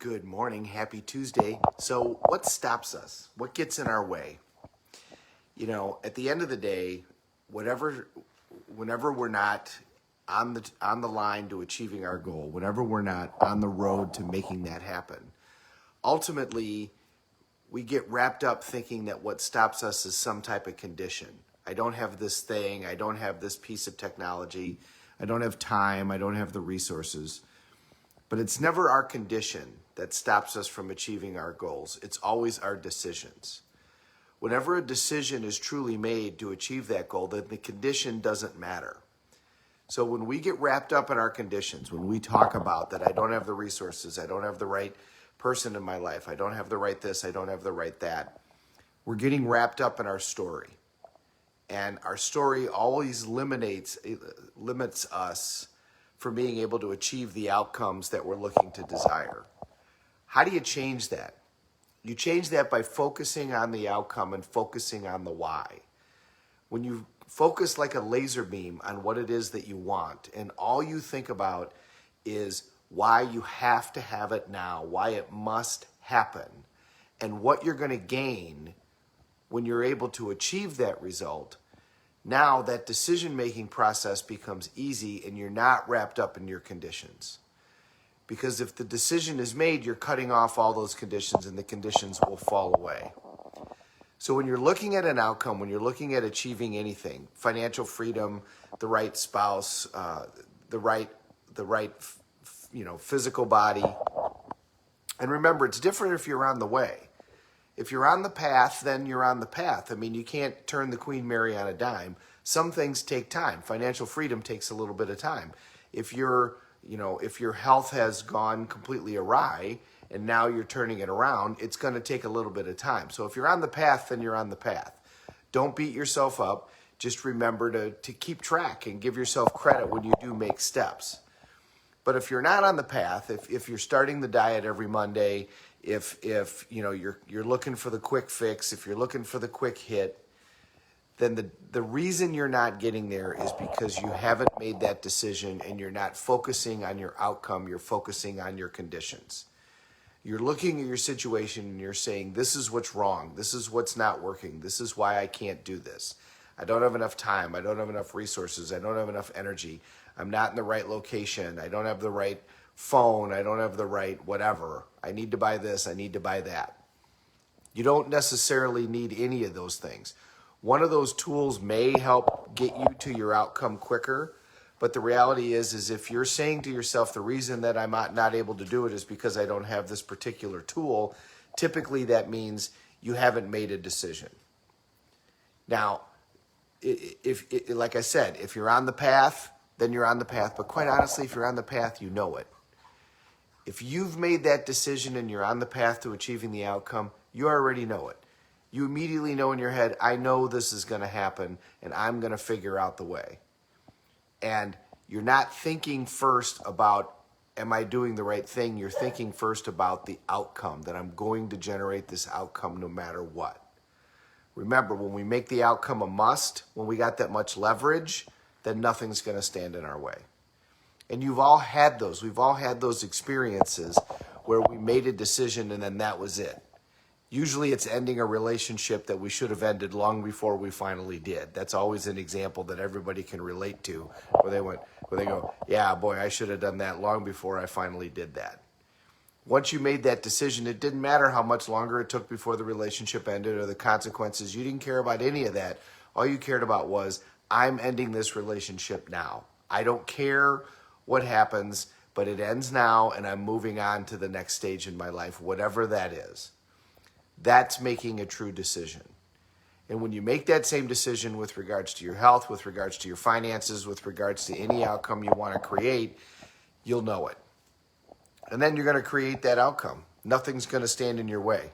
Good morning. Happy Tuesday. So what stops us? What gets in our way? At the end of the day, whenever we're not on the line to achieving our goal, whenever we're not on the road to making that happen, ultimately we get wrapped up thinking that what stops us is some type of condition. I don't have this thing, I don't have this piece of technology, I don't have time, I don't have the resources. But it's never our condition that stops us from achieving our goals. It's always our decisions. Whenever a decision is truly made to achieve that goal, then the condition doesn't matter. So when we get wrapped up in our conditions, when we talk about that I don't have the resources, I don't have the right person in my life, I don't have the right this, I don't have the right that, we're getting wrapped up in our story. And our story always limits us from being able to achieve the outcomes that we're looking to desire. How do you change that? You change that by focusing on the outcome and focusing on the why. When you focus like a laser beam on what it is that you want, and all you think about is why you have to have it now, why it must happen, and what you're going to gain when you're able to achieve that result, now that decision-making process becomes easy and you're not wrapped up in your conditions. Because if the decision is made, you're cutting off all those conditions and the conditions will fall away. So when you're looking at an outcome, when you're looking at achieving anything, financial freedom, the right spouse, the right physical body, and remember, it's different if you're on the way. If you're on the path, then you're on the path. I mean, you can't turn the Queen Mary on a dime. Some things take time. Financial freedom takes a little bit of time. If your health has gone completely awry and now you're turning it around, it's going to take a little bit of time. So if you're on the path, then you're on the path. Don't beat yourself up. Just remember to keep track and give yourself credit when you do make steps. But if you're not on the path, if you're starting the diet every Monday, if you're looking for the quick fix, if you're looking for the quick hit, then the reason you're not getting there is because you haven't made that decision and you're not focusing on your outcome, you're focusing on your conditions. You're looking at your situation and you're saying, this is what's wrong, this is what's not working, this is why I can't do this. I don't have enough time, I don't have enough resources, I don't have enough energy, I'm not in the right location, I don't have the right phone, I don't have the right whatever, I need to buy this, I need to buy that. You don't necessarily need any of those things. One of those tools may help get you to your outcome quicker, but the reality is if you're saying to yourself, the reason that I'm not able to do it is because I don't have this particular tool, typically that means you haven't made a decision. Now, like I said, if you're on the path, then you're on the path. But quite honestly, if you're on the path, you know it. If you've made that decision and you're on the path to achieving the outcome, you already know it. You immediately know in your head, I know this is going to happen and I'm going to figure out the way. And you're not thinking first about, am I doing the right thing? You're thinking first about the outcome, that I'm going to generate this outcome no matter what. Remember, when we make the outcome a must, when we got that much leverage, then nothing's going to stand in our way. And you've all had those. We've all had those experiences where we made a decision and then that was it. Usually it's ending a relationship that we should have ended long before we finally did. That's always an example that everybody can relate to, where they go, yeah, boy, I should have done that long before I finally did that. Once you made that decision, it didn't matter how much longer it took before the relationship ended or the consequences. You didn't care about any of that. All you cared about was, I'm ending this relationship now. I don't care what happens, but it ends now and I'm moving on to the next stage in my life, whatever that is. That's making a true decision. And when you make that same decision with regards to your health, with regards to your finances, with regards to any outcome you want to create, you'll know it. And then you're going to create that outcome. Nothing's going to stand in your way.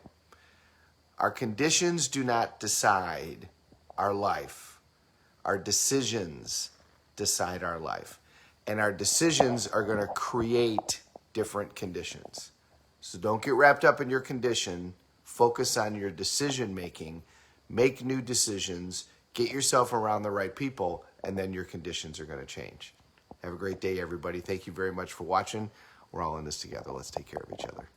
Our conditions do not decide our life. Our decisions decide our life. And our decisions are going to create different conditions. So don't get wrapped up in your condition. Focus on your decision making. Make new decisions. Get yourself around the right people, and then your conditions are going to change. Have a great day, everybody. Thank you very much for watching. We're all in this together. Let's take care of each other.